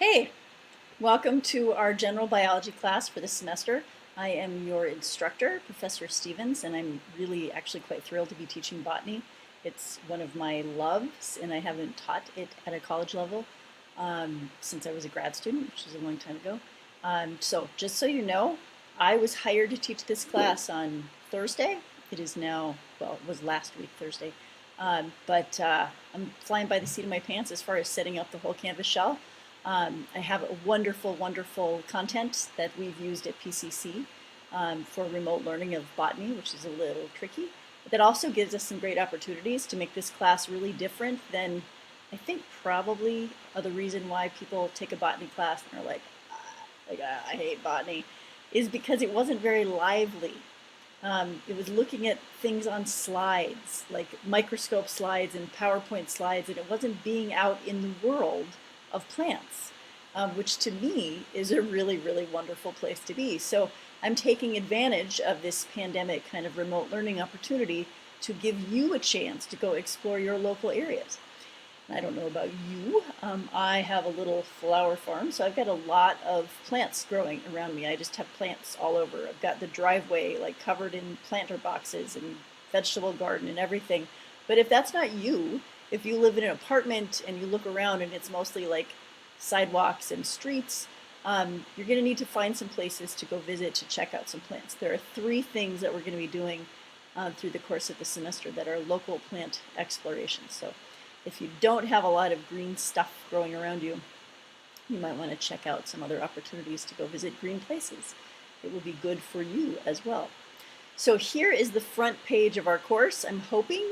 Hey, welcome to our general biology class for this semester. I am your instructor, Professor Stevens, and I'm really actually quite thrilled to be teaching botany. It's one of my loves, and I haven't taught it at a college level since I was a grad student, which is a long time ago. So just so you know, I was hired to teach this class on Thursday. It is now, well, it was last week, Thursday. But I'm flying by the seat of my pants as far as setting up the whole Canvas shell. I have a wonderful, wonderful content that we've used at PCC for remote learning of botany, which is a little tricky. But that also gives us some great opportunities to make this class really different than I think probably the reason why people take a botany class and are like, I hate botany, is because it wasn't very lively. It was looking at things on slides, like microscope slides and PowerPoint slides, and it wasn't being out in the world of plants, which to me is a really, really wonderful place to be. So I'm taking advantage of this pandemic kind of remote learning opportunity to give you a chance to go explore your local areas. I don't know about you. I have a little flower farm, so I've got a lot of plants growing around me. I just have plants all over. I've got the driveway like covered in planter boxes and vegetable garden and everything. But if that's not you, if you live in an apartment and you look around and it's mostly like sidewalks and streets, you're going to need to find some places to go visit to check out some plants. There are 3 things that we're going to be doing through the course of the semester that are local plant explorations. So if you don't have a lot of green stuff growing around you, you might want to check out some other opportunities to go visit green places. It will be good for you as well. So here is the front page of our course. I'm hoping,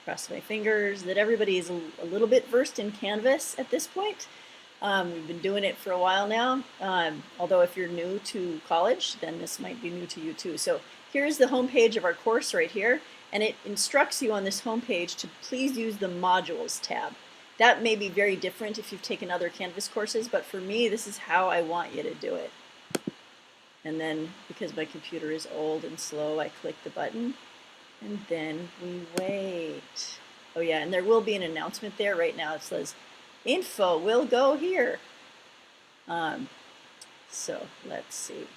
cross my fingers, that everybody is a little bit versed in Canvas at this point. We've been doing it for a while now, although if you're new to college, then this might be new to you too. So here's the home page of our course right here, and it instructs you on this home page to please use the Modules tab. That may be very different if you've taken other Canvas courses, but for me, this is how I want you to do it. And then, because my computer is old and slow, I click the button, and then we wait. Oh yeah, and there will be an announcement there right now. It says, info will go here. So let's see.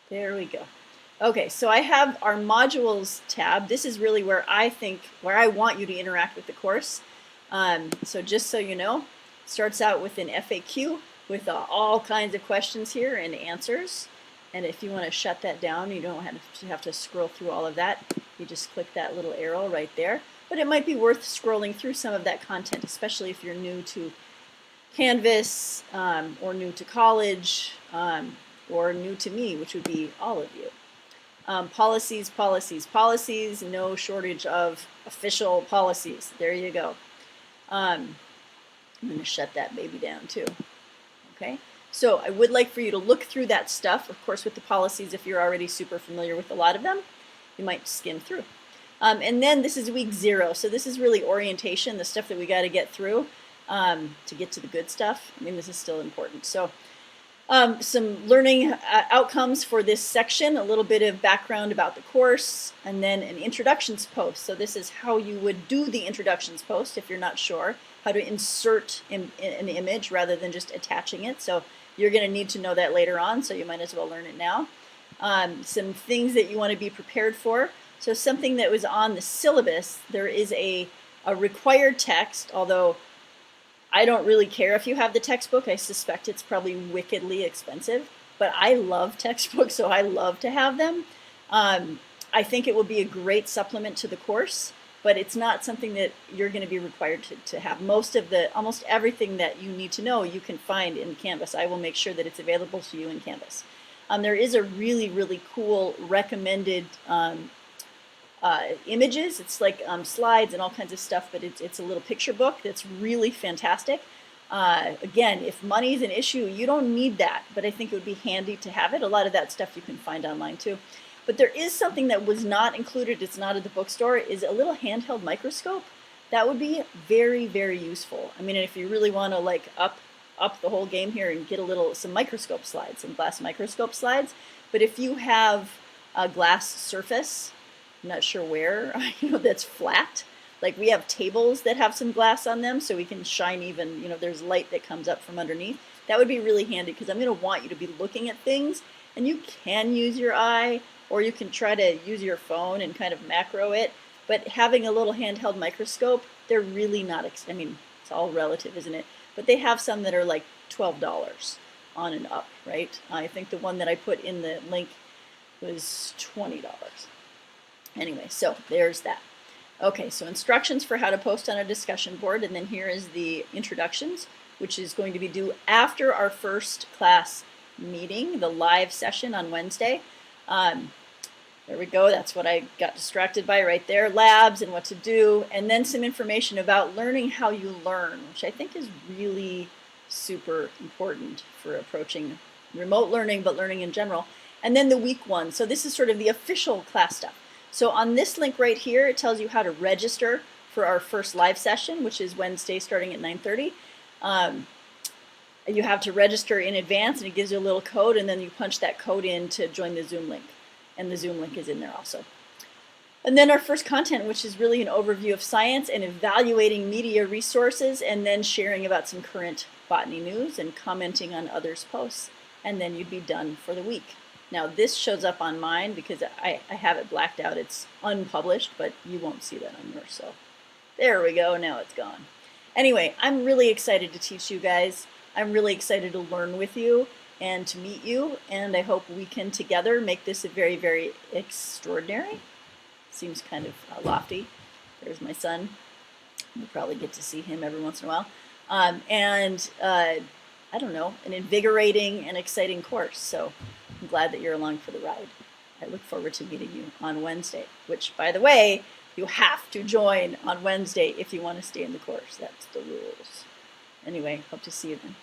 There we go. Okay, so I have our modules tab. This is really where I want you to interact with the course. So just so you know, it starts out with an FAQ with all kinds of questions here and answers. And if you want to shut that down, you don't have to scroll through all of that. You just click that little arrow right there. But it might be worth scrolling through some of that content, especially if you're new to Canvas or new to college or new to me, which would be all of you. Policies, policies, policies, no shortage of official policies. There you go. I'm going to shut that baby down too. Okay, so I would like for you to look through that stuff. Of course, with the policies, if you're already super familiar with a lot of them, you might skim through. And then this is week 0. So this is really orientation, the stuff that we got to get through to get to the good stuff. I mean, this is still important. So some learning outcomes for this section, a little bit of background about the course, and then an introductions post. So this is how you would do the introductions post if you're not sure, how to insert an image rather than just attaching it. So you're going to need to know that later on, so you might as well learn it now. Some things that you want to be prepared for. So something that was on the syllabus, there is a required text, although I don't really care if you have the textbook. I suspect it's probably wickedly expensive, but I love textbooks, so I love to have them. I think it will be a great supplement to the course, but it's not something that you're going to be required to have. Almost everything that you need to know you can find in Canvas. I will make sure that it's available to you in Canvas. There is a really, really cool recommended images. It's like slides and all kinds of stuff, but it's a little picture book that's really fantastic. Again, if money is an issue, you don't need that, but I think it would be handy to have it. A lot of that stuff you can find online too. But there is something that was not included, it's not at the bookstore, is a little handheld microscope. That would be very, very useful. I mean, if you really want to like up the whole game here and get some microscope slides, some glass microscope slides. But if you have a glass surface, I'm not sure where, that's flat, Like we have tables that have some glass on them so we can shine even, there's light that comes up from underneath. That would be really handy because I'm going to want you to be looking at things, and you can use your eye or you can try to use your phone and kind of macro it. But having a little handheld microscope, they're really not, I mean, it's all relative, isn't it? But they have some that are like $12 on and up, right? I think the one that I put in the link was $20. Anyway, so there's that. Okay, so instructions for how to post on a discussion board, and then here is the introductions, which is going to be due after our first class meeting, the live session on Wednesday. There we go, that's what I got distracted by right there, labs and what to do, and then some information about learning how you learn, which I think is really super important for approaching remote learning, but learning in general. And then the week one, so this is sort of the official class stuff. So on this link right here, it tells you how to register for our first live session, which is Wednesday starting at 9:30. You have to register in advance, and it gives you a little code, and then you punch that code in to join the Zoom link. And the Zoom link is in there also. And then our first content, which is really an overview of science and evaluating media resources, and then sharing about some current botany news and commenting on others' posts. And then you'd be done for the week. Now this shows up on mine because I have it blacked out. It's unpublished, but you won't see that on yours. So there we go, now it's gone. Anyway, I'm really excited to teach you guys. I'm really excited to learn with you and to meet you, and I hope we can together make this a very, very extraordinary. Seems kind of lofty. There's my son. You'll probably get to see him every once in a while. I don't know, an invigorating and exciting course. So I'm glad that you're along for the ride. I look forward to meeting you on Wednesday, which, by the way, you have to join on Wednesday if you want to stay in the course. That's the rules. Anyway, hope to see you then.